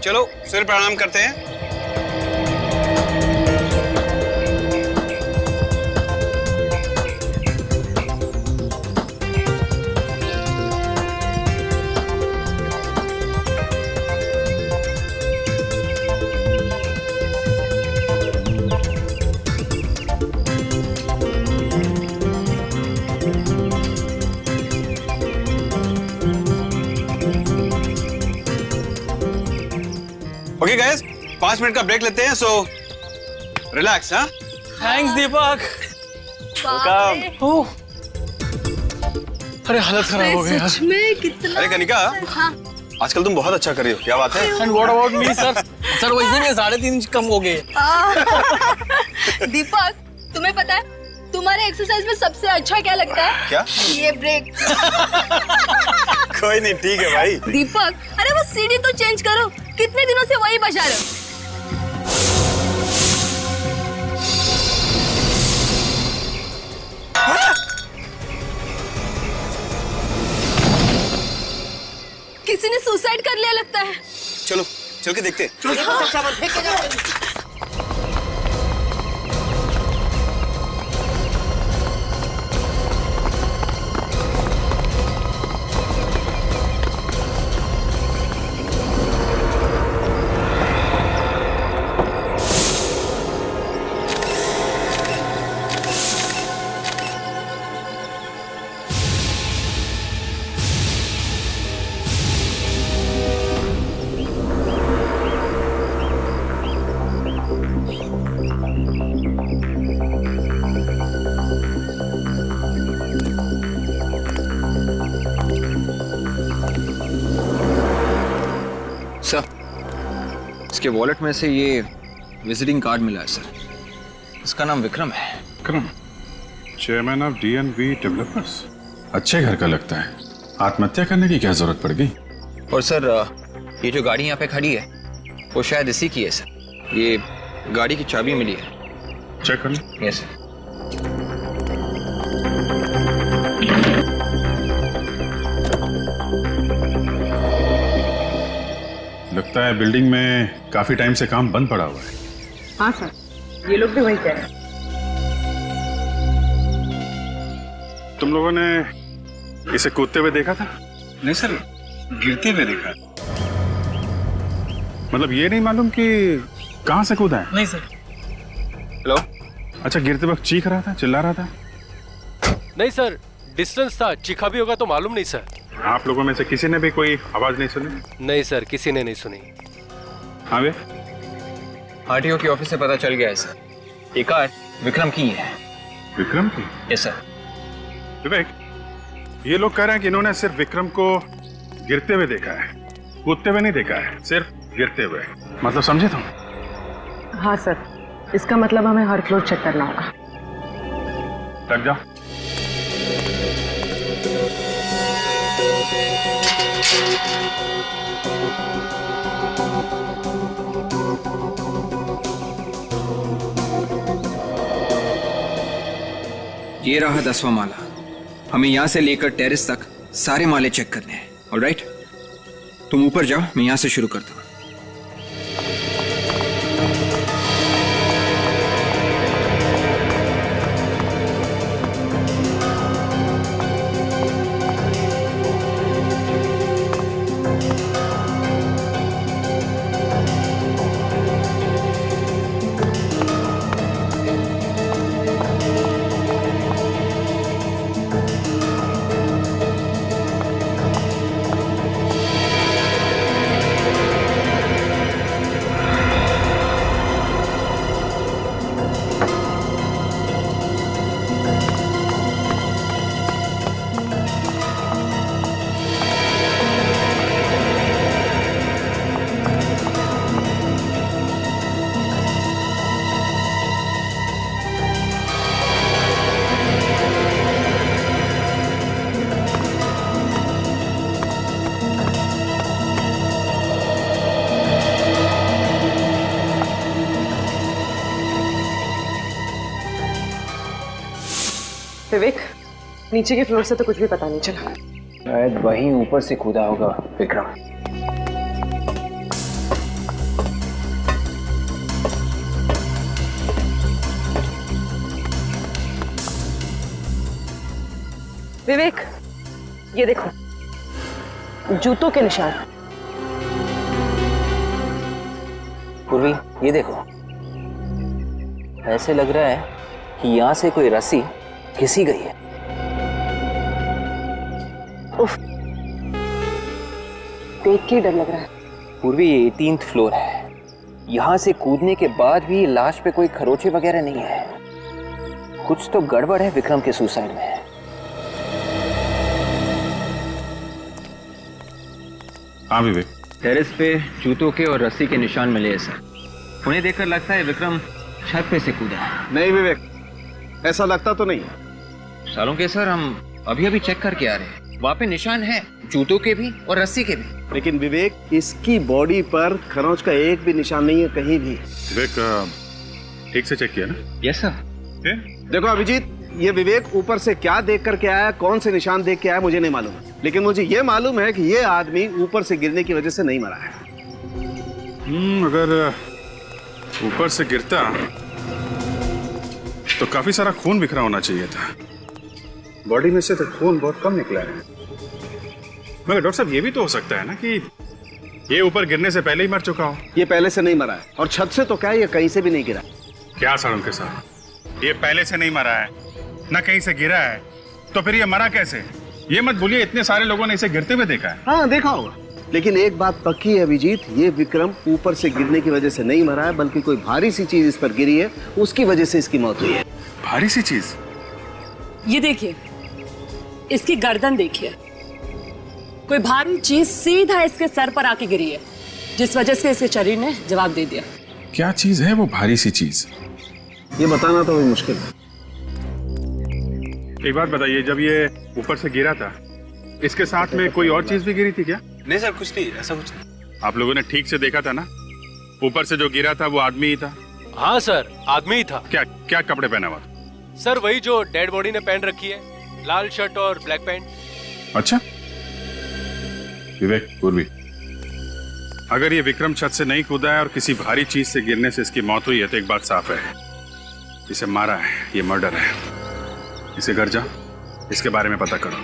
चलो सूर्य प्रणाम करते हैं। ओके गाइस, 5 मिनट का ब्रेक लेते हैं, सो रिलैक्स। हाँ, थैंक्स दीपक। अरे हालत खराब हो गई यार। सच में कितना। अरे कनिका, हाँ। आजकल तुम बहुत अच्छा कर रही हो, क्या बात है? And what about me sir? Sir वैसे भी 3.5 इंच कम हो गए। दीपक, तुम्हें पता है तुम्हारे एक्सरसाइज में सबसे अच्छा क्या लगता है? क्या? ये ब्रेक। कोई नहीं, ठीक है भाई। दीपक, अरे बस सीढ़ी तो चेंज करो, कितने दिनों से वही बजा रहे हो? किसी ने सुसाइड कर लिया लगता है। चलो चल के देखते। सर, इसके वॉलेट में से ये विजिटिंग कार्ड मिला है सर। इसका नाम विक्रम है। Vikram, chairman of DNV developers. अच्छे घर का लगता है। आत्महत्या करने की क्या जरूरत पड़ गई? और सर, ये जो गाड़ी यहाँ पे खड़ी है वो शायद इसी की है सर। ये गाड़ी की चाबी मिली है। चेक कर लो। Yes sir. लगता है बिल्डिंग में काफी टाइम से काम बंद पड़ा हुआ है। हाँ सर, ये लोग भी वही कह रहे हैं। तुम लोगों ने इसे कूदते हुए देखा था? नहीं सर, गिरते हुए देखा। मतलब ये नहीं मालूम कि कहाँ से कूदा है? नहीं सर। हेलो। अच्छा, गिरते वक्त चीख रहा था, चिल्ला रहा था? नहीं सर, डिस्टेंस था, चीखा भी होगा तो मालूम नहीं सर। आप लोगों में से किसी ने भी कोई आवाज नहीं सुनी? नहीं सर, किसी ने नहीं सुनी। हाँ वे? RTO के ऑफिस से पता चल गया है सर। ये कार विक्रम की है। विक्रम की? Yes sir. विवेक, ये लोग कह रहे हैं कि इन्होंने सिर्फ विक्रम को गिरते हुए देखा है, कूदते हुए नहीं देखा है, सिर्फ गिरते हुए। मतलब समझे तुम? हाँ सर, इसका मतलब हमें हर फ्लोर चेक करना होगा। लग जाओ। ये रहा 10वां माला। हमें यहाँ से लेकर टेरेस तक सारे माले चेक करने हैं। ऑलराइट, तुम ऊपर जाओ, मैं यहाँ से शुरू करता हूँ। विवेक, नीचे के फ्लोर से तो कुछ भी पता नहीं चला। शायद वहीं ऊपर से कूदा होगा विक्रम। विवेक, ये देखो जूतों के निशान। पूर्वी, ये देखो, ऐसे लग रहा है कि यहाँ से कोई रस्सी घिसी गई है। उफ, देख के डर लग रहा है। पूर्वी, ये 18th फ्लोर है। यहाँ से कूदने के बाद भी लाश पे कोई खरोचे वगैरह नहीं है। कुछ तो गड़बड़ है विक्रम के सुसाइड में। हाँ विवेक, टेरेस पे जूतों के और रस्सी के निशान मिले हैं सर। उन्हें देखकर लगता है विक्रम छत पे से कूदा है। नहीं विवेक, ऐसा लगता तो नहीं। सालों के सर, हम अभी अभी चेक करके आ रहे हैं। वहाँ पे निशान है, जूतों के भी और रस्सी के भी। लेकिन विवेक, इसकी बॉडी पर खरोंच का एक भी निशान नहीं है कहीं भी। विवेक ठीक से चेक किया ना? Yes sir. देखो अभिजीत, ये विवेक ऊपर से क्या देख करके आया, कौन से निशान देख के आया मुझे नहीं मालूम, लेकिन मुझे ये मालूम है कि ये आदमी ऊपर से गिरने की वजह से नहीं मरा है। अगर ऊपर से गिरता तो काफी सारा खून बिखरा होना चाहिए था। बॉडी में से तो खून बहुत कम निकला है। मगर डॉक्टर साहब, ये भी तो हो सकता है ना कि ये ऊपर गिरने से पहले ही मर चुका हो। ये पहले से नहीं मरा है, और छत से तो क्या, ये कहीं से भी नहीं गिरा। क्या सर उनके साथ, ये पहले से नहीं मरा है, ना कहीं से गिरा है, तो फिर ये मरा कैसे? ये मत भूलिए, इतने सारे लोगों ने इसे गिरते हुए देखा है। हाँ देखा होगा, लेकिन एक बात पक्की है अभिजीत, ये विक्रम ऊपर से गिरने की वजह से नहीं मरा है, बल्कि कोई भारी सी चीज इस पर गिरी है, उसकी वजह से इसकी मौत हुई है। भारी सी चीज? ये देखिए, इसकी गर्दन देखिए, कोई भारी चीज सीधा इसके सर पर आके गिरी है, जिस वजह से इसके शरीर ने जवाब दे दिया। क्या चीज है वो भारी सी चीज? ये बताना तो भी मुश्किल है। एक बात बताइए, जब ये ऊपर से गिरा था, इसके साथ में कोई और चीज भी गिरी थी क्या? नहीं सर, कुछ नहीं, ऐसा कुछ नहीं। आप लोगों ने ठीक से देखा था ना? ऊपर से जो गिरा था वो आदमी ही था? हाँ सर, आदमी ही था। क्या क्या कपड़े पहना हुआ? सर वही जो डेड बॉडी ने पहन रखी है, लाल शर्ट और ब्लैक पैंट। अच्छा विवेक, पूर्वी, अगर ये विक्रम छत से नहीं कूदा है और किसी भारी चीज से गिरने से इसकी मौत हुई है, तो एक बात साफ है, इसे मारा है, ये मर्डर है। इसे घर जा, इसके बारे में पता करो,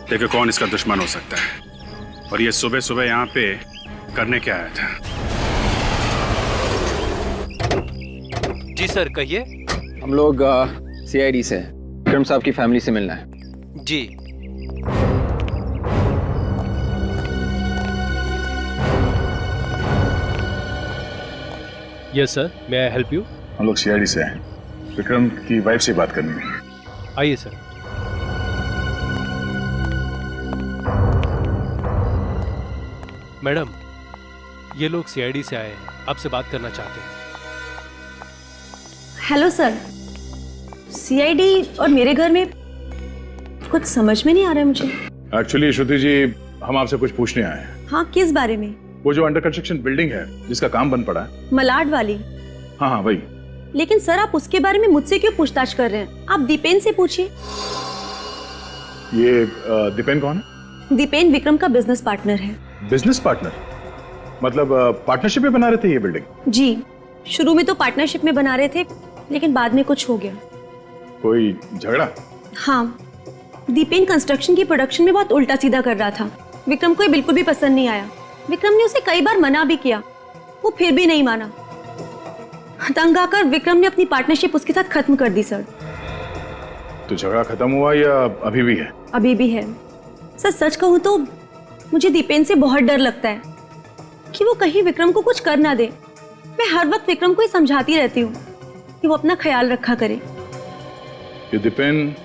देखो कौन इसका दुश्मन हो सकता है, और ये सुबह सुबह यहाँ पे करने क्या आया था। जी सर, कहिए। हम लोग CID से विक्रम साहब की फैमिली से मिलना है। जी। Yes sir, may I help you? हम लोग CID से हैं, विक्रम की वाइफ से बात करनी है। आइए सर। मैडम, ये लोग CID से आए हैं, आपसे बात करना चाहते हैं। हेलो सर, CID और मेरे घर में कुछ समझ में नहीं आ रहा है मुझे। एक्चुअली श्रुति जी, हम आपसे कुछ पूछने आए हैं। हाँ, किस बारे में? वो जो अंडर कंस्ट्रक्शन बिल्डिंग है जिसका काम बंद पड़ा है। मलाड वाली? हाँ हाँ वही। लेकिन सर, आप उसके बारे में मुझसे क्यों पूछताछ कर रहे हैं? आप दीपेन से पूछिए। ये दीपेन कौन है? दीपेन विक्रम का बिजनेस पार्टनर है। Business partner? मतलब पार्टनरशिप में बना रहे थे ये बिल्डिंग? जी, शुरू में तो पार्टनरशिप में बना रहे थे, लेकिन बाद में कुछ हो गया। कोई झगड़ा? हाँ, दीपेन कंस्ट्रक्शन की प्रोडक्शन में बहुत उल्टा सीधा कर रहा था। विक्रम को ये बिल्कुल भी पसंद नहीं आया। विक्रम ने उसे कई बार मना भी किया, वो फिर भी नहीं माना। तंग आकर विक्रम ने अपनी पार्टनरशिप उसके साथ खत्म कर दी सर। तो झगड़ा खत्म हुआ या अभी भी है? अभी भी है सर। सच कहूँ तो मुझे दीपेन से बहुत डर लगता है कि वो कहीं विक्रम को कुछ कर ना दे। मैं हर वक्त विक्रम को ही समझाती रहती हूँ कि वो अपना ख्याल रखा करे। ये दीपेन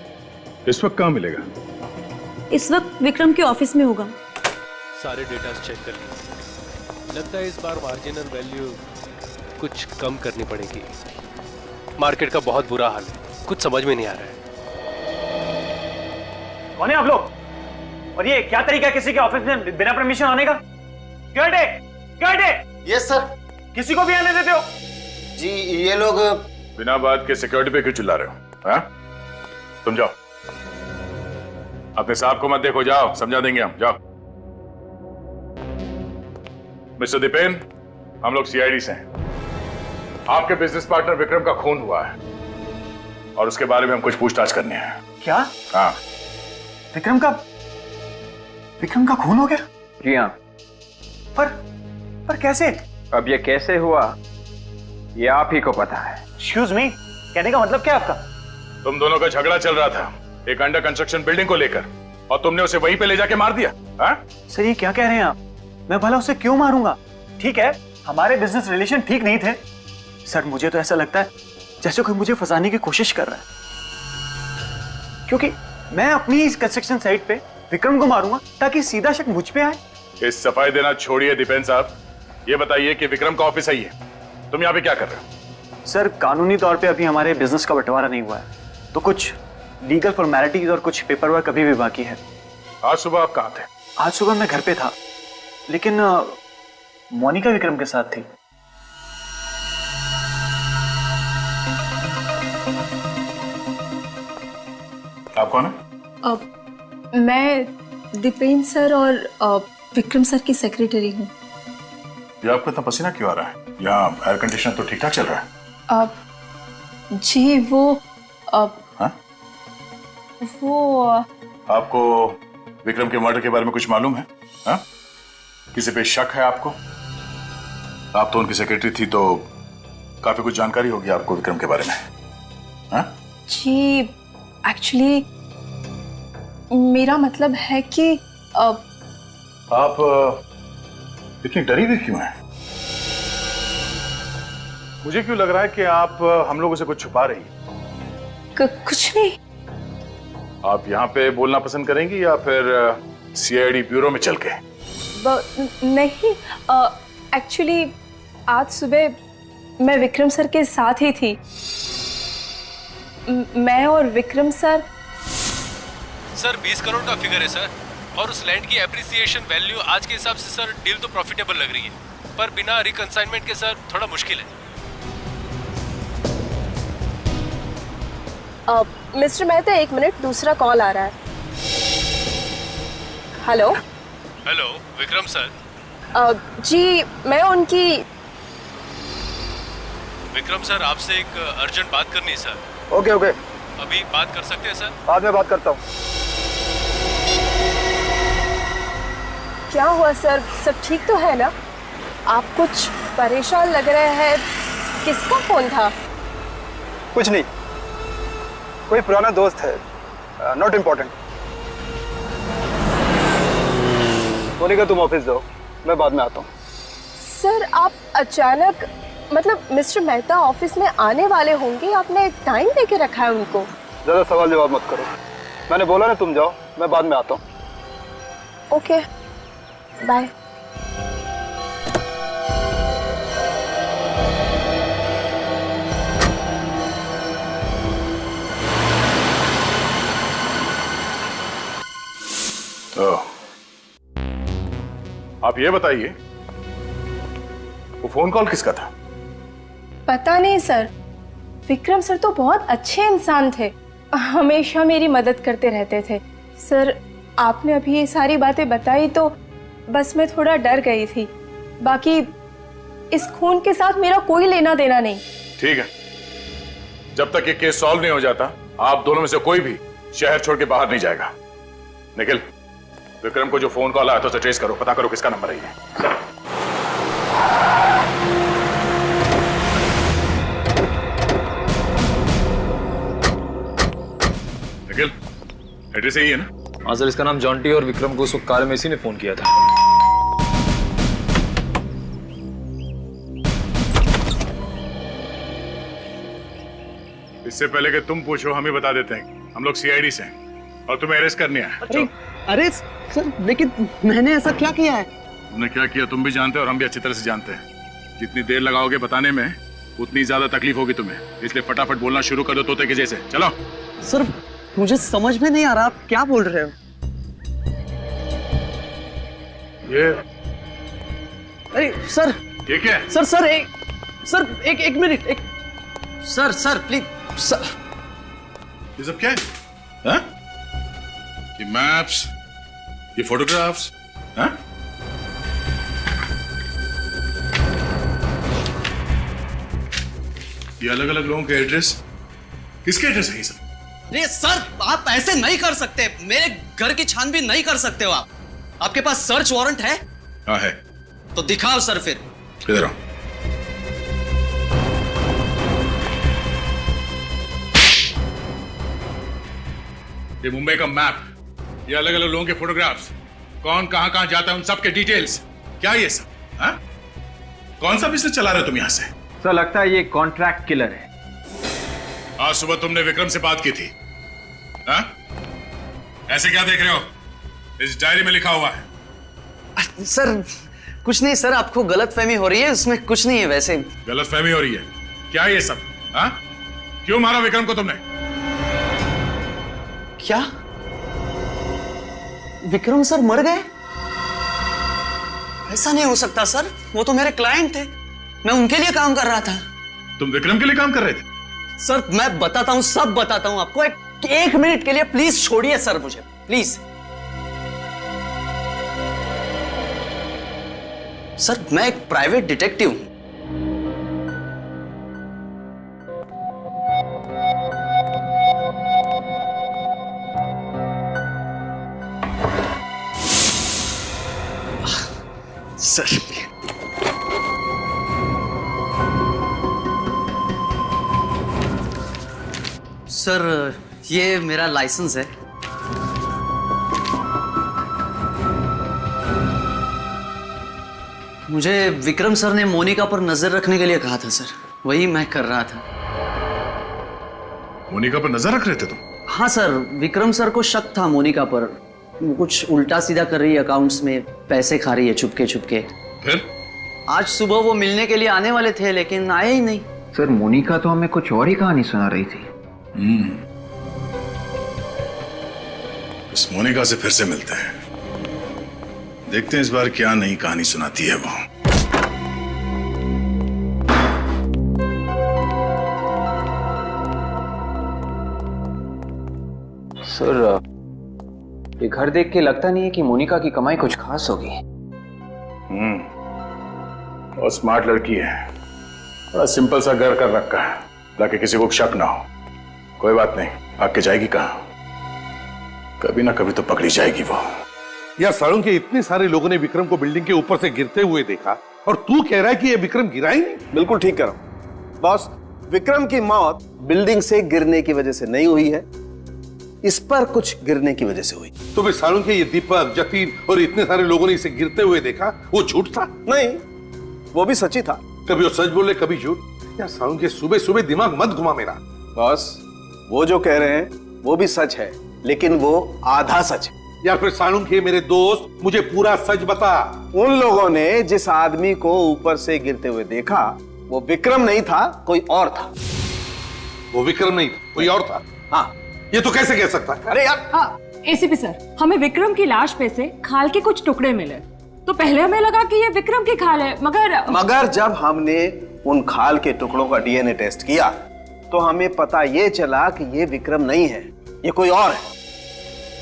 इस वक्त कहाँ मिलेगा? इस वक्त विक्रम के ऑफिस में होगा। सारे डेटा चेक कर लिए, लगता है इस बार मार्जिनल वैल्यू कुछ कम करनी पड़ेगी। मार्केट का बहुत बुरा हाल है, कुछ समझ में नहीं आ रहा है। कौन है आप लोग? और ये क्या तरीका है किसी के ऑफिस में बिना परमिशन आने का? Yes sir. किसी को भी आने देते हो? जी, ये लोग बिना बात के सिक्योरिटी पे क्यों चिल्ला रहे हो? हाँ? तुम जाओ, अपने साहब को मत देखो, जाओ, समझा देंगे हम, जाओ। मिस्टर दीपेन, हम लोग CID से हैं। आपके बिजनेस पार्टनर विक्रम का खून हुआ है और उसके बारे में हम कुछ पूछताछ करनी है। क्या? हाँ, विक्रम का खून हो गया? जी हाँ। पर कैसे? अब ये कैसे हुआ ये आप ही को पता है। एक्सक्यूज मी, कहने का मतलब क्या है आपका? तुम दोनों का झगड़ा चल रहा था एक अंडर कंस्ट्रक्शन बिल्डिंग को लेकर, और तुमने उसे वहीं पे ले जाके मार दिया। हाँ? सर ये क्या कह रहे हैं आप? मैं भला उसे क्यों मारूंगा? ठीक है, हमारे बिजनेस रिलेशन ठीक नहीं थे। सर मुझे तो ऐसा लगता है जैसे कोई मुझे फंसाने की कोशिश कर रहा है, क्योंकि मैं अपनी इस कंस्ट्रक्शन साइट पे विक्रम को मारूंगा ताकि सीधा शक मुझ पे आए। इस सफाई देना छोड़िए दीपेन साहब, ये बताइए कि विक्रम का ऑफिस है, तुम यहाँ पे क्या कर रहे हो? सर कानूनी तौर पे अभी हमारे बिजनेस का बंटवारा नहीं हुआ है, तो कुछ लीगल फॉर्मेलिटीज और कुछ पेपर वर्क अभी भी बाकी है। आज सुबह आप कहाँ थे? आज सुबह मैं घर पे था, लेकिन मोनिका विक्रम के साथ थी। आप कौन है? मैं दीपेन सर और विक्रम सर की सेक्रेटरी हूँ। ये आपको इतना पसीना क्यों आ रहा है? यहाँ एयर कंडीशनर तो ठीक ठाक चल रहा है। जी वो आपको विक्रम के मर्डर के बारे में कुछ मालूम है? हा? किसी पे शक है आपको? आप तो उनकी सेक्रेटरी थी, तो काफी कुछ जानकारी होगी आपको विक्रम के बारे में। हा? जी एक्चुअली मेरा मतलब है कि आप इतनी डरी हुई क्यों हैं? मुझे क्यों लग रहा है कि आप हम लोगों से कुछ छुपा रही हैं? कुछ नहीं। आप यहाँ पे बोलना पसंद करेंगी या फिर सीआईडी ब्यूरो में चल के? नहीं, एक्चुअली आज सुबह मैं विक्रम सर के साथ ही थी। मैं और विक्रम सर 20 करोड़ का फिगर है सर, और उस लैंड की एप्रिसिएशन वैल्यू आज के हिसाब से सर डील तो प्रॉफिटेबल लग रही है, पर बिना रिकंसाइनमेंट के सर थोड़ा मुश्किल है। मिस्टर मेहता, एक मिनट, दूसरा कॉल आ रहा है। Hello Vikram sir. जी मैं उनकी। विक्रम सर आपसे एक अर्जेंट बात करनी है सर। ओके अभी बात कर सकते हैं सर? बाद में बात करता हूँ। क्या हुआ सर, सब ठीक तो है ना? आप कुछ परेशान लग रहे हैं, किसका फोन था? कुछ नहीं, कोई पुराना दोस्त है, नॉट इम्पोर्टेंट। मोनिका तुम ऑफिस जाओ, मैं बाद में आता हूँ। सर आप अचानक, मतलब मिस्टर मेहता ऑफिस में आने वाले होंगे, आपने टाइम देके रखा है उनको। ज्यादा सवाल जवाब मत करो, मैंने बोला ना तुम जाओ, मैं बाद में आता हूँ। Okay bye. आप ये बताइए वो फोन कॉल किसका था? पता नहीं सर, विक्रम सर तो बहुत अच्छे इंसान थे, हमेशा मेरी मदद करते रहते थे। सर आपने अभी ये सारी बातें बताई तो बस मैं थोड़ा डर गई थी, बाकी इस खून के साथ मेरा कोई लेना देना नहीं। ठीक है, जब तक ये केस सॉल्व नहीं हो जाता आप दोनों में से कोई भी शहर छोड़ के बाहर नहीं जाएगा। निखिल, विक्रम को जो फोन कॉल आया था उसे ट्रेस करो, पता करो किसका नंबर है ये। निखिल, एड्रेस यही है ना? हाँ सर, इसका नाम जॉन्टी और विक्रम को उस वक्त कार में इसी ने फोन किया था। इससे पहले कि तुम पूछो हम ही बता देते हैं, हम लोग सीआईडी से हैं और तुम्हें अरेस्ट करने आए। अरे सर, लेकिन मैंने ऐसा क्या किया है? तुमने क्या किया तुम भी जानते हो और हम भी अच्छी तरह से जानते हैं। जितनी देर लगाओगे बताने में उतनी ज्यादा तकलीफ होगी तुम्हें, इसलिए फटाफट बोलना शुरू कर दो तोते के जैसे। चलो। सर मुझे समझ में नहीं आ रहा, आप क्या बोल रहे हो? ये अरे सर, ये क्या है? सर एक मिनट, सर प्लीज सर। ये सब क्या है? हाँ? ये मैप्स, ये फोटोग्राफ्स, हाँ? ये अलग अलग लोगों के एड्रेस, किसके एड्रेस है ये सब? अरे सर, आप ऐसे नहीं कर सकते। मेरे घर की छानबीन नहीं कर सकते हो आप। आपके पास सर्च वारंट है? हाँ है। तो दिखाओ सर फिर। इधर आओ। ये मुंबई का मैप, ये अलग अलग लोगों के फोटोग्राफ्स, कौन कहां कहां जाता है उन सब के डिटेल्स, क्या ये सब? हाँ? कौन सा बिजनेस चला रहे हो तुम यहां से? सर लगता है ये कॉन्ट्रैक्ट किलर है। आज सुबह तुमने विक्रम से बात की थी, हाँ? ऐसे क्या देख रहे हो? इस डायरी में लिखा हुआ है। सर कुछ नहीं सर, आपको गलतफहमी हो रही है, उसमें कुछ नहीं है। वैसे गलतफहमी हो रही है? क्या ये सब? हाँ? क्यों मारा विक्रम को तुमने? क्या विक्रम सर मर गए? ऐसा नहीं हो सकता सर, वो तो मेरे क्लाइंट थे, मैं उनके लिए काम कर रहा था। तुम विक्रम के लिए काम कर रहे थे? सर मैं बताता हूं, सब बताता हूं आपको। एक मिनट के लिए प्लीज छोड़िए सर मुझे, प्लीज। सर मैं एक प्राइवेट डिटेक्टिव हूं। सर सर ये मेरा लाइसेंस है। मुझे विक्रम सर ने मोनिका पर नजर रखने के लिए कहा था सर, वही मैं कर रहा था। मोनिका पर नजर रख रहे थे तुम? हाँ सर, विक्रम सर को शक था मोनिका पर, वो कुछ उल्टा सीधा कर रही है, अकाउंट्स में पैसे खा रही है चुपके चुपके। फिर आज सुबह वो मिलने के लिए आने वाले थे लेकिन आए ही नहीं। सर मोनिका तो हमें कुछ और ही कहानी सुना रही थी। इस मोनिका से फिर से मिलते हैं, देखते हैं इस बार क्या नई कहानी सुनाती है वो। सर ये घर देख के लगता नहीं है कि मोनिका की कमाई कुछ खास होगी। और स्मार्ट लड़की है, बड़ा सिंपल सा घर कर रखा है ताकि किसी को शक ना हो। कोई बात नहीं, आके जाएगी कहाँ, कभी ना कभी तो पकड़ी जाएगी वो। यार सारुण के इतने सारे लोगों ने विक्रम को बिल्डिंग के ऊपर से गिरते हुए देखा और तू कह रहा है कि ये विक्रम गिरा ही नहीं? बिल्कुल ठीक कह रहा हूं बॉस। विक्रम की मौत बिल्डिंग से गिरने की वजह से नहीं हुई है, इस पर कुछ गिरने की वजह से हुई। तो फिर सारुण के ये दीपक, जतीन और इतने सारे लोगों ने इसे गिरते हुए देखा, वो झूठ था? नहीं, वो भी सच्ची था। कभी वो सच बोले कभी झूठ। यार सारुण के सुबह सुबह दिमाग मत घुमा मेरा। बॉस वो जो कह रहे हैं वो भी सच है, लेकिन वो आधा सच है। यार फिर सारुण के मेरे दोस्त, मुझे पूरा सच बता। उन लोगों ने जिस आदमी को ऊपर से गिरते हुए देखा वो विक्रम नहीं था, कोई और था। वो विक्रम नहीं, कोई और था? हाँ। ये तो कैसे कह सकता है? अरे यार हाँ, एसीपी सर, हमें विक्रम की लाश पे से खाल के कुछ टुकड़े मिले, तो पहले हमें लगा कि ये विक्रम की खाल है, मगर जब हमने उन खाल के टुकड़ों का डीएनए टेस्ट किया तो हमें पता ये चला कि ये विक्रम नहीं है, ये कोई और है।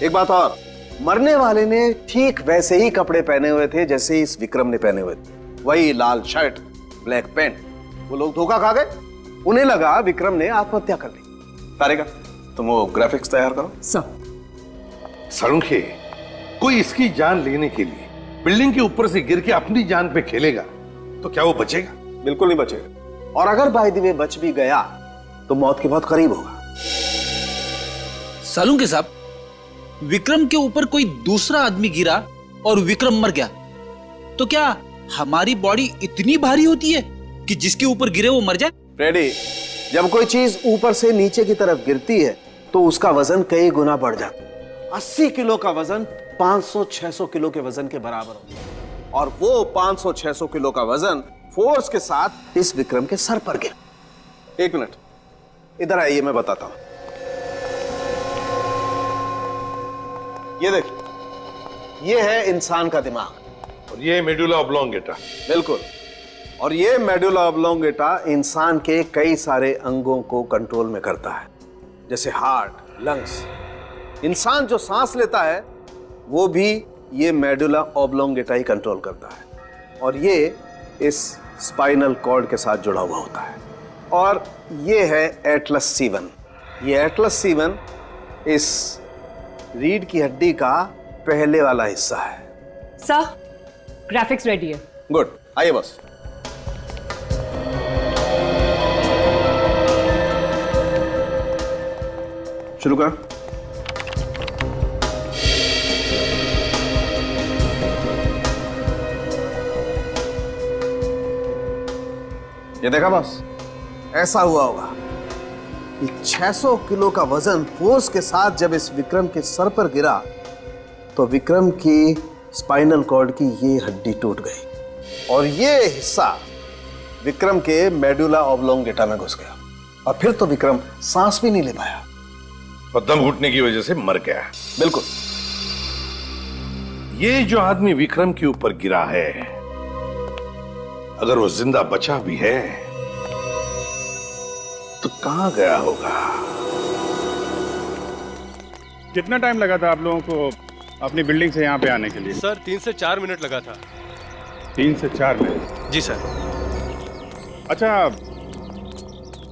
एक बात और, मरने वाले ने ठीक वैसे ही कपड़े पहने हुए थे जैसे इस विक्रम ने पहने हुए थे, वही लाल शर्ट, ब्लैक पैंट। वो लोग धोखा खा गए, उन्हें लगा विक्रम ने आत्महत्या कर ली। तारिका तुम वो ग्राफिक्स तैयार करो। सारुण के कोई इसकी जान लेने के लिए बिल्डिंग के ऊपर से गिर के अपनी जान पे खेलेगा तो क्या वो बचेगा? बिल्कुल नहीं बचेगा, और अगर बाय द वे बच भी गया तो मौत के बहुत करीब होगा। सालूंके साहब, विक्रम के ऊपर कोई दूसरा आदमी गिरा और विक्रम मर गया, तो क्या हमारी बॉडी इतनी भारी होती है कि जिसके ऊपर गिरे वो मर जाए? रेडी, जब कोई चीज ऊपर से नीचे की तरफ गिरती है तो उसका वजन कई गुना बढ़ जाता है। 80 किलो का वजन 500-600 किलो के वजन के बराबर होता है, और वो 500-600 किलो का वजन फोर्स के साथ इस विक्रम के सर पर गिरा। एक मिनट इधर आइए, मैं बताता हूं। ये देखिए, ये है इंसान का दिमाग और ये मेडुला ऑब्लोंगेटा। बिल्कुल, और ये मेडुला ऑब्लोंगेटा इंसान के कई सारे अंगों को कंट्रोल में करता है, जैसे हार्ट, लंग्स। इंसान जो सांस लेता है वो भी ये मेडुला ऑब्लोंगेटा ही कंट्रोल करता है, और ये इस स्पाइनल कॉर्ड के साथ जुड़ा हुआ होता है। और ये है एटलस C1। ये एटलस C1 इस रीढ़ की हड्डी का पहले वाला हिस्सा है। सर, ग्राफिक्स रेडी है। गुड, आइए बॉस। शुरू कर। ये देखा बॉस, ऐसा हुआ होगा कि 600 किलो का वजन फोर्स के साथ जब इस विक्रम के सर पर गिरा तो विक्रम की स्पाइनल कॉर्ड की ये हड्डी टूट गई और ये हिस्सा विक्रम के मेडुला ऑब्लोंगेटा में घुस गया और फिर तो विक्रम सांस भी नहीं ले पाया और दम घुटने की वजह से मर गया। बिल्कुल। ये जो आदमी विक्रम के ऊपर गिरा है, अगर वो जिंदा बचा भी है तो कहां गया होगा? कितना टाइम लगा था आप लोगों को अपनी बिल्डिंग से यहाँ पे आने के लिए? सर 3 से 4 मिनट लगा था। 3 से 4 मिनट? जी सर। अच्छा,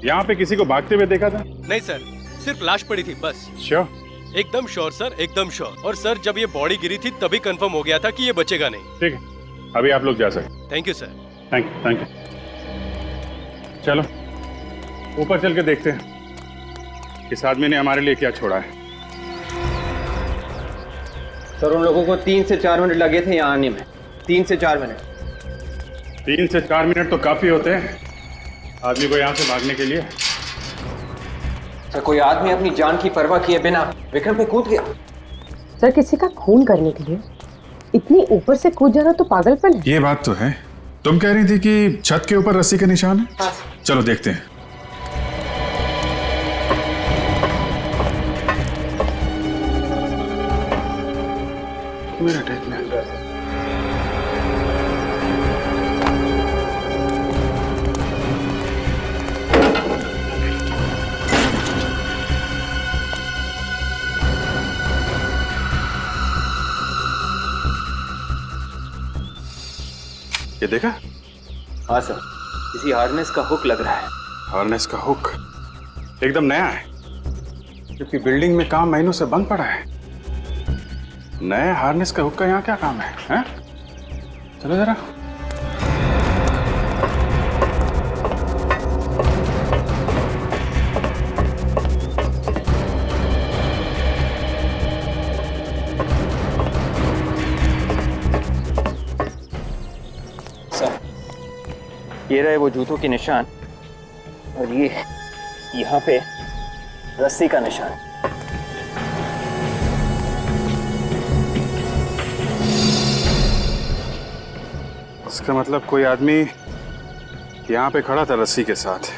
यहाँ पे किसी को भागते हुए देखा था? नहीं सर, सिर्फ लाश पड़ी थी बस। श्योर? एकदम श्योर सर, एकदम श्योर। और सर जब ये बॉडी गिरी थी तभी कंफर्म हो गया था कि ये बचेगा नहीं। ठीक है, अभी आप लोग जा सकते। Thank you sir. Thank you, thank you. चलो ऊपर चल के देखते हैं इस आदमी ने हमारे लिए क्या छोड़ा है। सर उन लोगों को 3 से 4 मिनट लगे थे यहाँ आने में। 3 से 4 मिनट। 3 से 4 मिनट तो काफी होते हैं आदमी को यहाँ से भागने के लिए। सर कोई आदमी अपनी जान की परवाह किए बिना विक्रम पे कूद गया। सर किसी का खून करने के लिए इतनी ऊपर से कूद जाना तो पागलपन है। ये बात तो है। तुम कह रही थी कि छत के ऊपर रस्सी के निशान है? हाँ। चलो देखते हैं। ये देखा? हाँ सर, किसी हार्नेस का हुक लग रहा है। हार्नेस का हुक एकदम नया है क्योंकि बिल्डिंग में काम महीनों से बंद पड़ा है। नए हार्नेस का हुक का यहाँ क्या काम है, हैं? चलो जरा। ये रहे वो जूतों के निशान और ये यहाँ पे रस्सी का निशान। इसका मतलब कोई आदमी यहाँ पे खड़ा था रस्सी के साथ।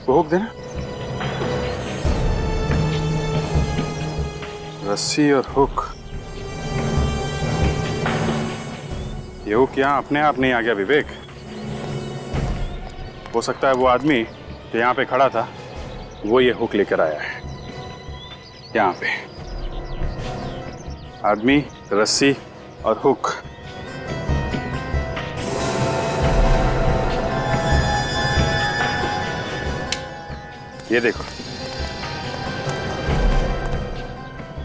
वो हुक देना। रस्सी और हुक। ये हुक यहाँ अपने आप नहीं आ गया विवेक। हो सकता है वो आदमी जो यहाँ पे खड़ा था वो ये हुक लेकर आया है। यहाँ पे आदमी, रस्सी और हुक। ये देखो,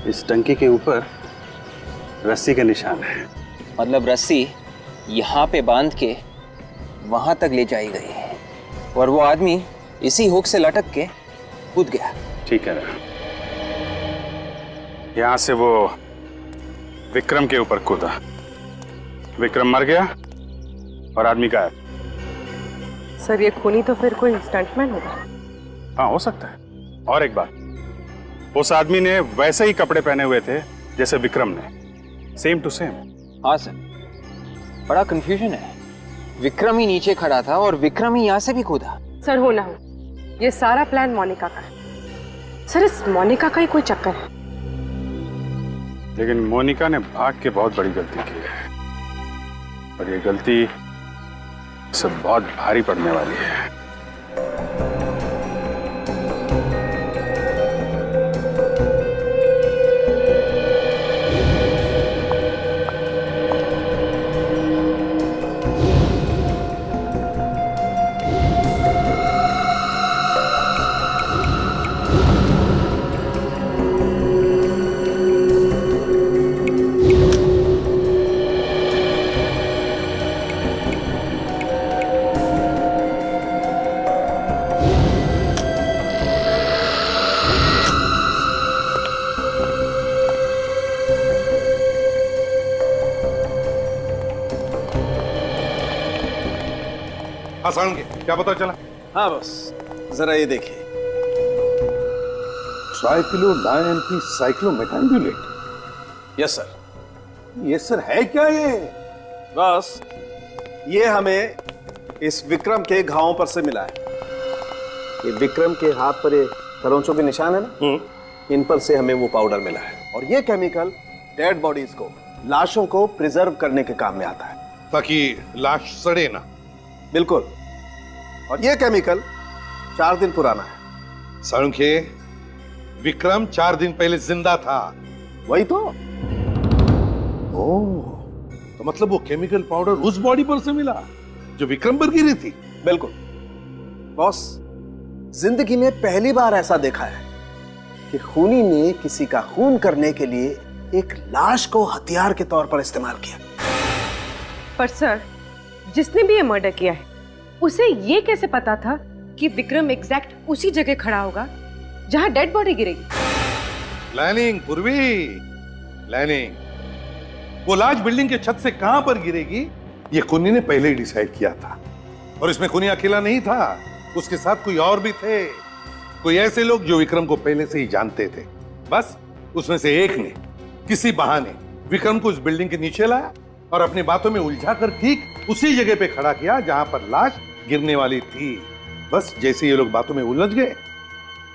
इस टंकी के ऊपर रस्सी का निशान है। मतलब रस्सी यहाँ पे बांध के वहां तक ले जाई गई और वो आदमी इसी हुक से लटक के कूद गया। ठीक है, यहां से वो विक्रम के ऊपर कूदा। विक्रम मर गया और आदमी गायब। सर ये खूनी तो फिर कोई स्टंटमैन होगा। हाँ हो सकता है। और एक बात, उस आदमी ने वैसे ही कपड़े पहने हुए थे जैसे विक्रम ने, सेम टू सेम। हाँ सर, बड़ा कंफ्यूजन है। विक्रम ही नीचे खड़ा था और विक्रम ही यहाँ से भी कूदा। सर हो ना हो, ये सारा प्लान मोनिका का है। सर इस मोनिका का ही कोई चक्कर है। लेकिन मोनिका ने भाग के बहुत बड़ी गलती की है और ये गलती सब बहुत भारी पड़ने वाली है। हाँ सारुण के क्या पता चला? हाँ बस जरा ये देखिए, ट्राइक्लोडाइएनटी साइक्लोमेथैम्बुलेट। Yes sir. ये सर है क्या ये? बस ये हमें इस विक्रम के घावों पर से मिला है। ये विक्रम के हाथ पर ये खरोंचों के निशान है ना, इन पर से हमें वो पाउडर मिला है। और ये केमिकल डेड बॉडीज को, लाशों को प्रिजर्व करने के काम में आता है, ताकि लाश सड़े ना। बिल्कुल। और ये केमिकल 4 दिन पुराना है। सारुण के, विक्रम 4 दिन पहले जिंदा था। वही तो। ओह, तो मतलब वो केमिकल पाउडर उस बॉडी पर से मिला जो विक्रम पर गिरी थी? बिल्कुल बॉस, जिंदगी में पहली बार ऐसा देखा है कि खूनी ने किसी का खून करने के लिए एक लाश को हथियार के तौर पर इस्तेमाल किया। पर सर, जिसने भी ये मर्डर किया है उसे ये कैसे पता था कि विक्रम एग्जैक्ट उसी जगह खड़ा होगा जहां डेड बॉडी गिरेगी? प्लानिंग पूर्वी, प्लानिंग। वो लाश बिल्डिंग के छत से कहां पर गिरेगी ये खूनी ने पहले ही डिसाइड किया था। और इसमें खूनी अकेला नहीं था, उसके साथ कोई और भी थे, कोई ऐसे लोग जो विक्रम को पहले से ही जानते थे। बस उसमें से एक ने किसी बहाने विक्रम को उस बिल्डिंग के नीचे लाया और अपनी बातों में उलझा कर ठीक उसी जगह पे खड़ा किया जहां पर लाश गिरने वाली थी। बस जैसे ये लोग बातों में उलझ गए,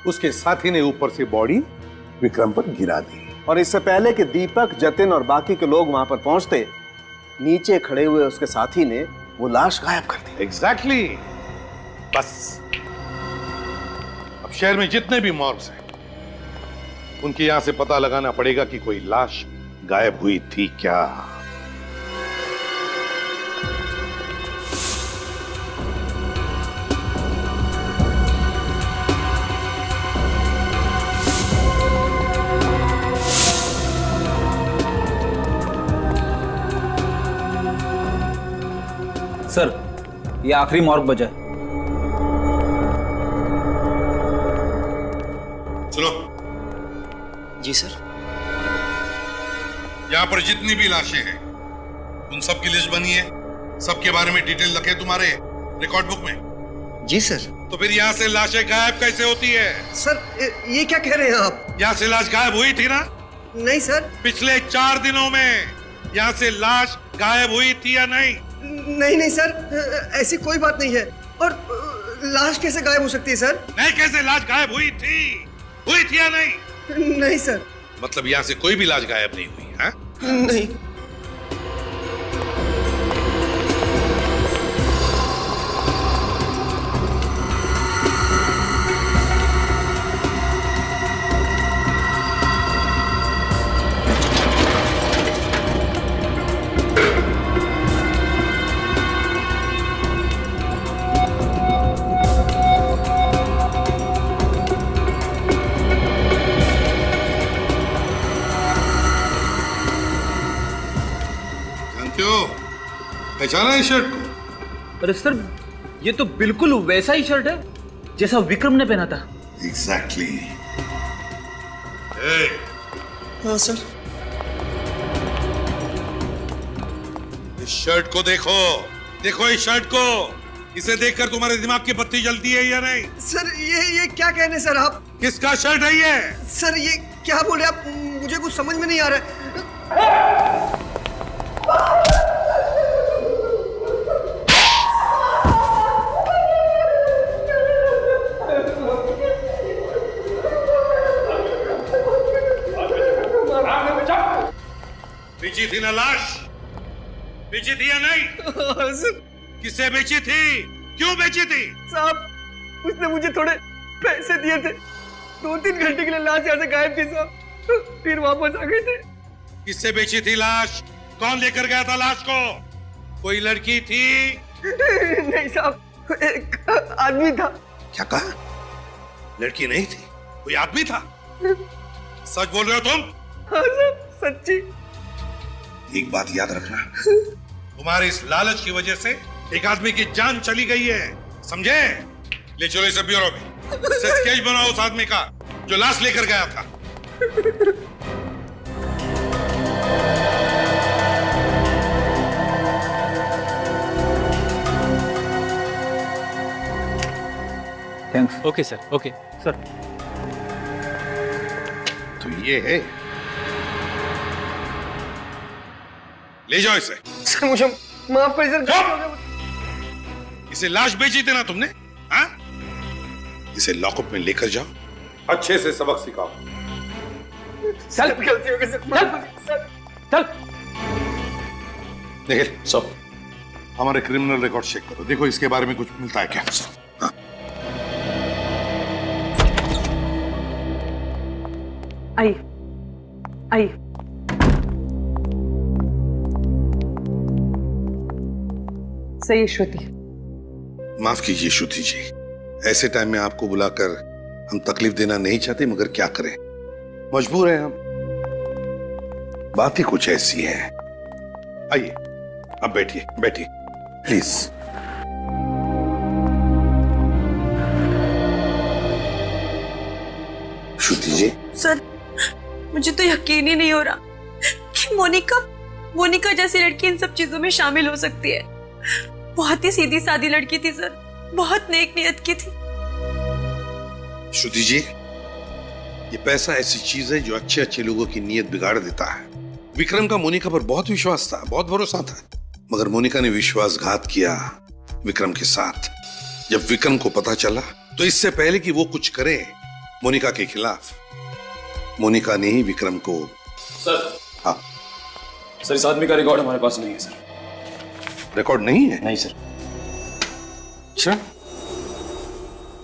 उसके साथी ने ऊपर से बॉडी विक्रम पर गिरा दी। और इससे पहले कि दीपक, जतिन और बाकी के लोग वहां पर पहुंचते, नीचे खड़े हुए उसके साथी ने वो लाश गायब कर दी। एग्जैक्टली। बस अब शहर में जितने भी मॉर्ग्स हैं उनके यहां से पता लगाना पड़ेगा कि कोई लाश गायब हुई थी क्या। सर, ये आखिरी मॉर्ग बजा है। सुनो। जी सर। यहां पर जितनी भी लाशें हैं उन सब की लिस्ट बनी है, सबके बारे में डिटेल लिखे तुम्हारे रिकॉर्ड बुक में? जी सर। तो फिर यहाँ से लाशें गायब कैसे होती है? सर ये क्या कह रहे हैं आप? यहाँ से लाश गायब हुई थी ना? नहीं सर। पिछले 4 दिनों में यहाँ से लाश गायब हुई थी या नहीं? नहीं सर, ऐसी कोई बात नहीं है। और लाश कैसे गायब हो सकती है सर? नहीं, कैसे लाश गायब हुई थी या नहीं? नहीं सर। मतलब यहाँ से कोई भी लाश गायब नहीं हुई है? नहीं। पहचाना इस शर्ट को? अरे सर, ये तो बिल्कुल वैसा ही शर्ट है जैसा विक्रम ने पहना था। एग्जैक्टली। हाँ सर। इस शर्ट को देखो, देखो इस शर्ट को। इसे देखकर तुम्हारे दिमाग की बत्ती जलती है या नहीं? सर ये क्या कह रहे हैं सर आप? किसका शर्ट है ये? सर ये क्या बोल रहे हैं आप? मुझे कुछ समझ में नहीं आ रहा है। बेची थी ना लाश? बेची थी या नहीं? किसे बेची थी? क्यों बेची थी? साहब, उसने मुझे थोड़े पैसे दिए थे। 2-3 घंटे के लिए लाश यहाँ से गायब थी साहब, फिर वापस आ गए थे। किससे बेची थी लाश? कौन लेकर गया था लाश को? कोई लड़की थी? नहीं साहब, एक आदमी था। क्या कहा? लड़की नहीं थी, कोई आदमी था? सच बोल रहे हो तुम? हाँ साहब, सच्ची। एक बात याद रखना, तुम्हारे इस लालच की वजह से एक आदमी की जान चली गई है, समझे? ले चलो इसे ब्यूरो में, इसे स्केच बनाओ उस आदमी का जो लाश लेकर गया था। Okay sir, okay sir. तो ये है, ले जाओ इसे। सर मुझे माफ कर सर। इसे लाश बेची थी ना तुमने? हाँ? इसे लॉकअप में लेकर जाओ, अच्छे से सबक सिखाओ। सर गलती हो गई सर। चल। निखिल, सब हमारे क्रिमिनल रिकॉर्ड चेक करो, देखो इसके बारे में कुछ मिलता है क्या। हाँ। आई आई सही श्रुति। माफ कीजिए श्रुति जी, ऐसे टाइम में आपको बुलाकर हम तकलीफ देना नहीं चाहते, मगर क्या करें, मजबूर हैं हम। बात ही कुछ ऐसी है। आइए, अब बैठिए बैठिए प्लीज। Shruti ji. सर, मुझे तो यकीन ही नहीं हो रहा कि मोनिका जैसी लड़की इन सब चीजों में शामिल हो सकती है। बहुत ही सीधी सादी लड़की थी सर, बहुत नेक नियत की थी। श्रुति जी, ये पैसा ऐसी चीज है जो अच्छे अच्छे लोगों की नीयत बिगाड़ देता है। विक्रम का मोनिका पर बहुत विश्वास था, बहुत भरोसा था, मगर मोनिका ने विश्वासघात किया विक्रम के साथ। जब विक्रम को पता चला तो इससे पहले कि वो कुछ करे मोनिका के खिलाफ, मोनिका ने ही विक्रम को। सर। हाँ सर, इस आदमी का रिकॉर्ड हमारे पास नहीं है सर। रिकॉर्ड नहीं है? नहीं सर। अच्छा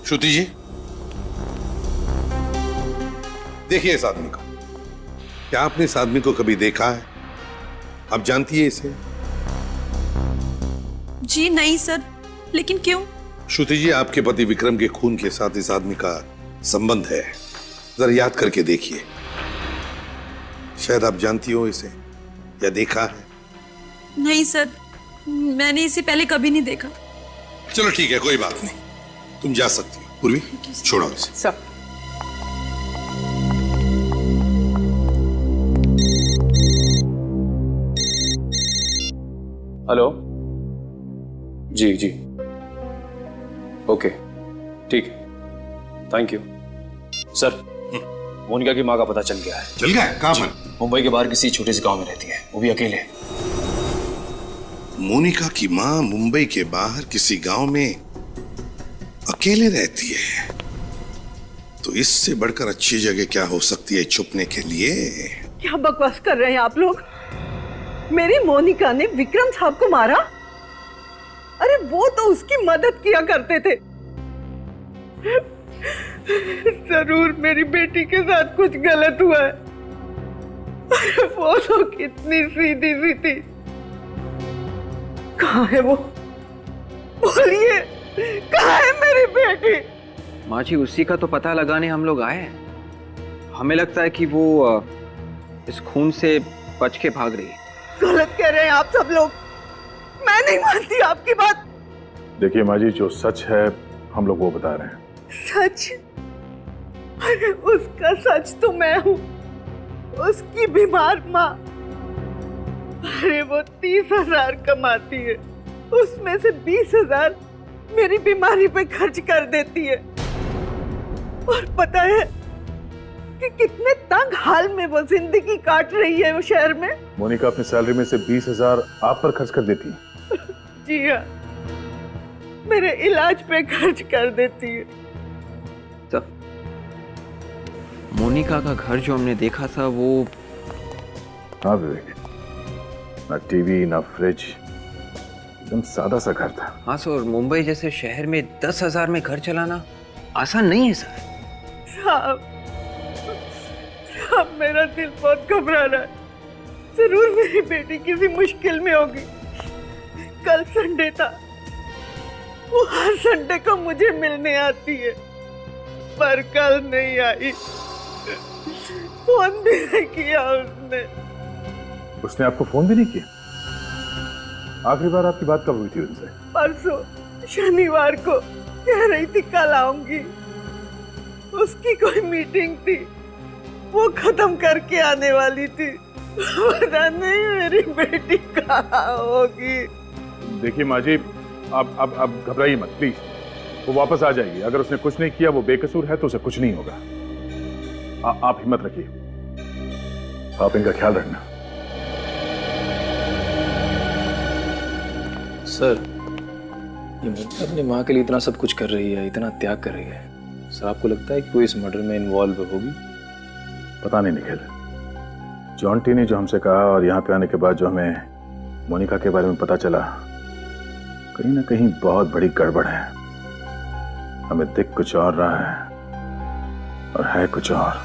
श्रुति जी, देखिए इस आदमी को, क्या आपने इस आदमी को कभी देखा है? आप जानती है इसे? जी नहीं सर, लेकिन क्यों? श्रुति जी, आपके पति विक्रम के खून के साथ इस आदमी का संबंध है, जरा याद करके देखिए, शायद आप जानती हो इसे या देखा है। नहीं सर, मैंने इसे पहले कभी नहीं देखा। चलो ठीक है, कोई बात नहीं, तुम जा सकती हो। पूर्वी, छोड़ो इसे। सब हेलो जी जी, ओके ठीक है, थैंक यू सर। मोनिका की माँ का पता चल गया है। चल गया है? कहाँ पर? मुंबई के बाहर किसी छोटे से गांव में रहती है, वो भी अकेले। मोनिका की माँ मुंबई के बाहर किसी गांव में अकेले रहती है, तो इससे बढ़कर अच्छी जगह क्या हो सकती है छुपने के लिए? क्या बकवास कर रहे हैं आप लोग? मेरी मोनिका ने विक्रम साहब को मारा? अरे वो तो उसकी मदद किया करते थे। जरूर मेरी बेटी के साथ कुछ गलत हुआ है। अरे वो तो कितनी सीधी सी थी। कहाँ है वो? बोलिए, कहाँ है मेरी बेटी? माँ जी, उसी का तो पता लगाने हम लोग आए हैं। हमें लगता है कि वो इस खून से बच के भाग रही है। गलत कह रहे हैं आप सब लोग, मैं नहीं मानती आपकी बात। देखिए माँ जी, जो सच है हम लोग वो बता रहे हैं। सच? अरे उसका सच तो मैं हूँ, उसकी बीमार माँ। अरे वो 30,000 कमाती है, उसमें से 20,000 मेरी बीमारी पे खर्च कर देती है। और पता है कि कितने तंग हाल में वो जिंदगी काट रही है वो शहर में। मोनिका अपनी सैलरी में से 20,000 आप पर खर्च कर देती है। जी हाँ, मेरे इलाज पे खर्च कर देती है। तो मोनिका का घर जो हमने देखा था वो। हाँ विवेक, ना टीवी ना फ्रिज, एकदम सादा सा घर था। हाँ सर, मुंबई जैसे शहर में 10,000 में घर चलाना आसान नहीं है सर। साहब, मेरा दिल बहुत घबरा रहा है। जरूर मेरी बेटी किसी मुश्किल में होगी। कल संडे था, वो हर संडे को मुझे मिलने आती है, पर कल नहीं आई। फोन भी नहीं किया उसने आपको फोन भी नहीं किया? आखिरी बार आपकी बात कब हुई थी उनसे? परसों शनिवार को, कह रही थी कल आऊंगी। उसकी कोई मीटिंग थी, वो खत्म करके आने वाली थी। पता नहीं मेरी बेटी कहाँ होगी। देखिए माँ जी, आप घबराइए मत प्लीज। वो वापस आ जाएगी। अगर उसने कुछ नहीं किया, वो बेकसूर है, तो उसे कुछ नहीं होगा। आप हिम्मत रखिए, आप इनका ख्याल रखना। सर, ये मोनिका अपनी माँ के लिए इतना सब कुछ कर रही है, इतना त्याग कर रही है। सर, आपको लगता है कि वो इस मर्डर में इन्वॉल्व होगी? पता नहीं निखिल, जॉन्टी ने जो हमसे कहा और यहाँ पे आने के बाद जो हमें मोनिका के बारे में पता चला, कहीं ना कहीं बहुत बड़ी गड़बड़ है। हमें दिख कुछ और रहा है और है कुछ और।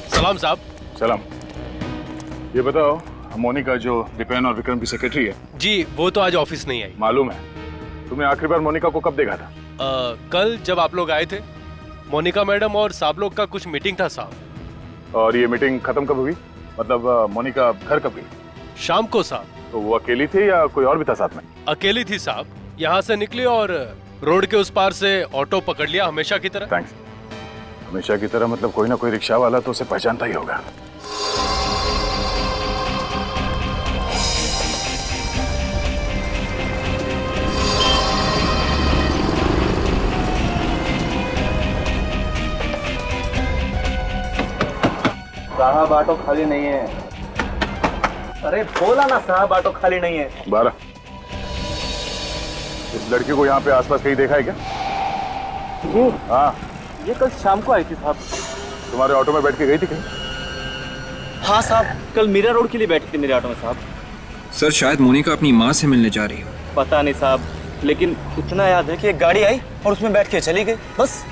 सलाम साहब। सलाम। ये बताओ, मोनिका जो दीपेन और विक्रम की सेक्रेटरी है। जी, वो तो आज ऑफिस नहीं आई। मालूम है। तुमने आखिरी बार मोनिका को कब देखा था? कल जब आप लोग आए थे। मोनिका मैडम और साहब लोग का कुछ मीटिंग था साहब। और ये मीटिंग खत्म कब हुई? मतलब मोनिका घर कब गई? शाम को साहब। तो वो अकेली थी या कोई और भी था साथ में? अकेली थी साहब। यहाँ से निकली और रोड के उस पार से ऑटो पकड़ लिया, हमेशा की तरह। थैंक्स। हमेशा की तरह मतलब कोई ना कोई रिक्शा वाला तो उसे पहचानता ही होगा। साहब, ऑटो खाली नहीं है। अरे बोला ना साहब, ऑटो खाली नहीं है। 12। इस लड़की को यहाँ पे आसपास कहीं देखा है क्या? ये? हाँ, ये कल शाम को आई थी साहब। तुम्हारे ऑटो में बैठ के गई थी कहीं? हाँ साहब, कल मीरा रोड के लिए बैठी थी मेरे ऑटो में साहब। सर, शायद मोनिका अपनी माँ से मिलने जा रही हो। पता नहीं साहब, लेकिन इतना याद है कि एक गाड़ी आई और उसमें बैठ के चली गई, बस।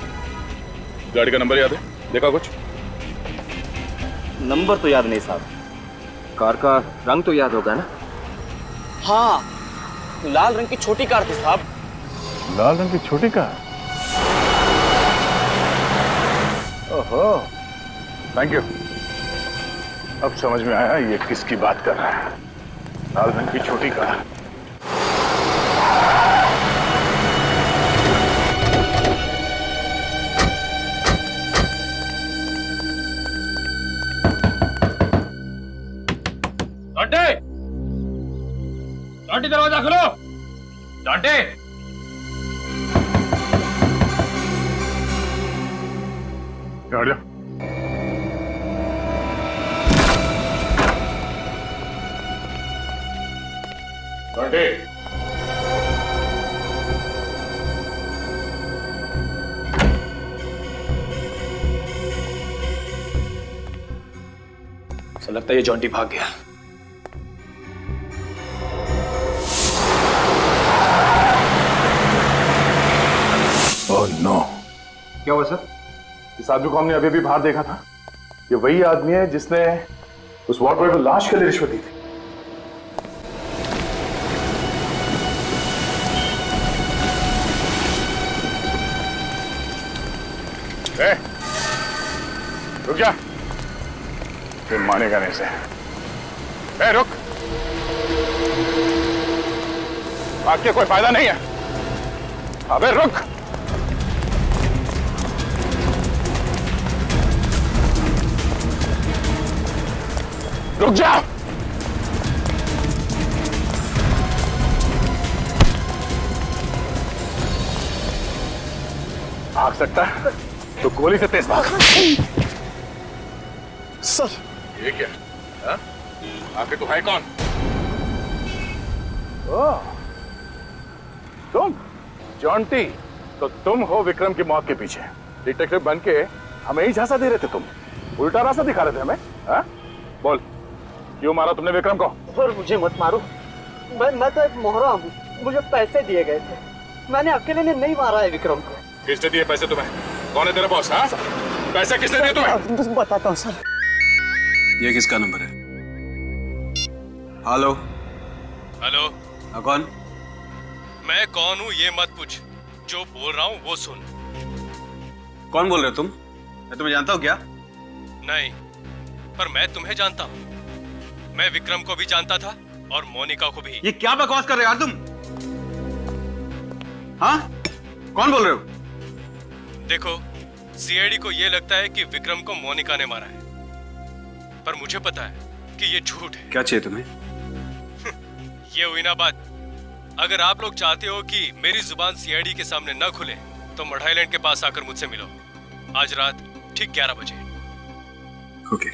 गाड़ी का नंबर याद है? देखा कुछ? नंबर तो याद नहीं साहब। कार का रंग तो याद होगा ना? हाँ, लाल रंग की छोटी कार थी साहब। लाल रंग की छोटी कार? ओहो, थैंक यू। अब समझ में आया ये किसकी बात कर रहा है। लाल रंग की छोटी कार। जॉन्टी, दरवाजा खोलो। जॉन्टी, हट जा। जॉन्टी, ऐसा लगता है ये जॉन्टी भाग गया। Oh no. क्या हुआ सर? इस आदमी को हमने अभी भी बाहर देखा था। ये वही आदमी है जिसने उस वार्ड बॉय को लाश के लिए रिश्वत दी थी। रुक जा, फिर मानेगा नहीं से। रुक, भाग के कोई फायदा नहीं है। अबे रुक। रुक जा। भाग सकता है तो गोली से तेज भाग। सर, ये क्या? हाँ? आखिर तू है कौन? ओह, तुम जॉन्टी? तो तुम हो विक्रम की मौत के पीछे। डिटेक्टिव बन के हमें ही झांसा दे रहे थे तुम। उल्टा रास्ता दिखा रहे थे हमें। हाँ? बोल, क्यों मारा तुमने विक्रम को? सर मुझे मत मारो। मैं तो एक मोहरा हूँ, मुझे पैसे दिए गए थे। मैंने अकेले ने नहीं मारा है विक्रम को। किसने दिए पैसे तुम्हें? कौन है तेरा बॉस? हाँ? पैसे किसने दिए तुम्हें? बस बताता हूँ सर। ये किसका नंबर है? Hello hello. कौन? मैं कौन हूँ ये मत पूछ, जो बोल रहा हूँ वो सुन। कौन बोल रहे हो तुम? मैं तुम्हें जानता हूँ क्या? नहीं, पर मैं तुम्हें जानता हूँ। मैं विक्रम को भी जानता था और मोनिका को भी। ये क्या बकवास कर रहे हो यार तुम? हाँ? कौन बोल रहे हो? देखो, सीआईडी को ये लगता है कि विक्रम को मोनिका ने मारा है, पर मुझे पता है कि ये झूठ है। क्या चाहिए तुम्हें? ये हुई ना बात। अगर आप लोग चाहते हो कि मेरी जुबान सीआईडी के सामने न खुले तो मड आइलैंड के पास आकर मुझसे मिलो आज रात ठीक 11 बजे। ओके।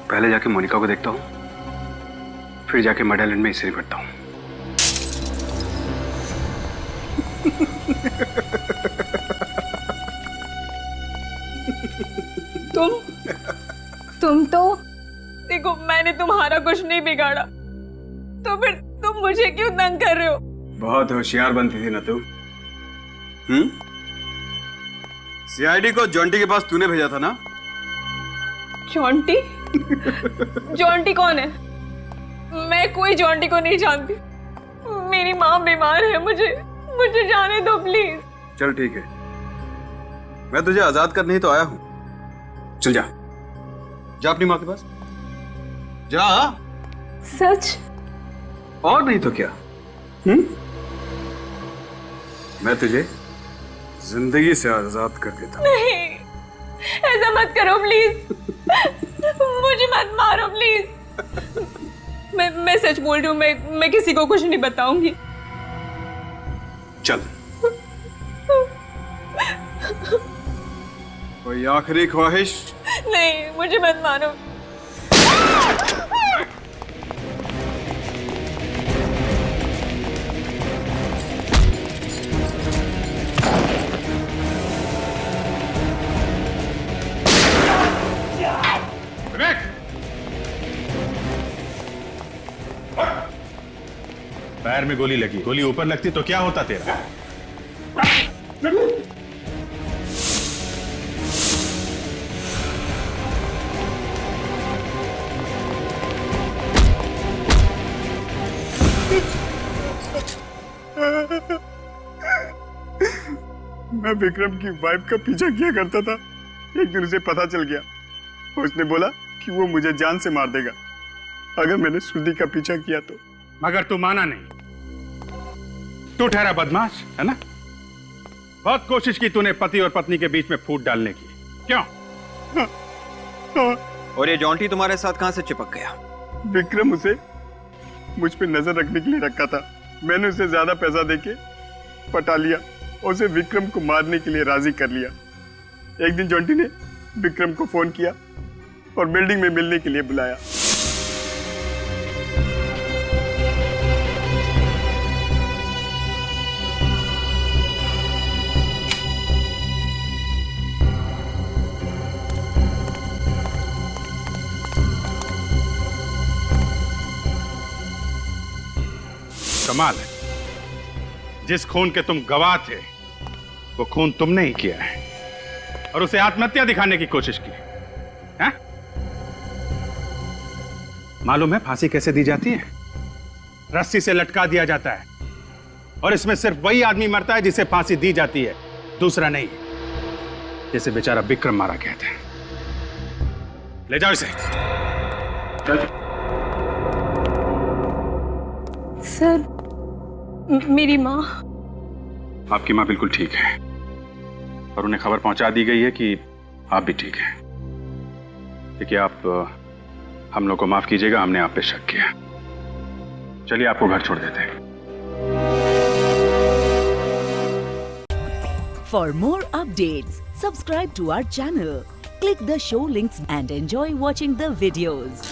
पहले जाके मोनिका को देखता हूँ, फिर जाके मड आइलैंड में इसे निपटता हूँ। तुम तो देखो, मैंने तुम्हारा कुछ नहीं बिगाड़ा, तो फिर तुम मुझे क्यों तंग कर रहे हो? बहुत होशियार बनती थी ना तू। सीआईडी को जॉन्टी के पास तूने भेजा था ना? जॉन्टी? जॉन्टी कौन है? मैं कोई जॉन्टी को नहीं जानती। मेरी माँ बीमार है, मुझे जाने दो प्लीज। चल ठीक है, मैं तुझे आजाद करने ही तो आया हूं। चल जा अपनी माँ के पास जा। सच? और नहीं तो क्या? मैं तुझे जिंदगी से आजाद कर देता। नहीं, ऐसा मत करो प्लीज। मुझे मत मारो प्लीज। मैं सच बोल रही हूँ, मैं किसी को कुछ नहीं बताऊंगी। चल। कोई आखिरी ख्वाहिश? नहीं, मुझे मत मारो। पैर में गोली लगी, गोली ऊपर लगती तो क्या होता तेरा? मैं विक्रम की वाइफ का पीछा किया करता था। एक दिन उसे पता चल गया, उसने बोला कि वो मुझे जान से मार देगा अगर मैंने श्रुति का पीछा किया तो। मगर तू माना नहीं, तू ठहरा बदमाश है ना? बहुत कोशिश की तूने पति और पत्नी के बीच में फूट डालने की, क्यों? और ये जॉन्टी तुम्हारे साथ कहां से चिपक गया? विक्रम उसे मुझ पे नजर रखने के लिए रखा था। मैंने उसे ज्यादा पैसा देके पटा लिया, उसे विक्रम को मारने के लिए राजी कर लिया। एक दिन जॉन्टी ने विक्रम को फोन किया और बिल्डिंग में मिलने के लिए बुलाया। कमाल है, जिस खून के तुम गवाह थे वो खून तुमने ही किया है और उसे आत्महत्या दिखाने की कोशिश की है? मालूम है फांसी कैसे दी जाती है? रस्सी से लटका दिया जाता है और इसमें सिर्फ वही आदमी मरता है जिसे फांसी दी जाती है, दूसरा नहीं। जैसे बेचारा विक्रम मारा गया था। ले जाओ इसे। सर, मेरी माँ? आपकी माँ बिल्कुल ठीक है और उन्हें खबर पहुंचा दी गई है कि आप भी ठीक हैं। देखिए, आप हम लोग को माफ कीजिएगा, हमने आप पे शक किया। चलिए आपको घर छोड़ देते हैं। For more updates, subscribe to our channel, click the show links and enjoy watching the videos.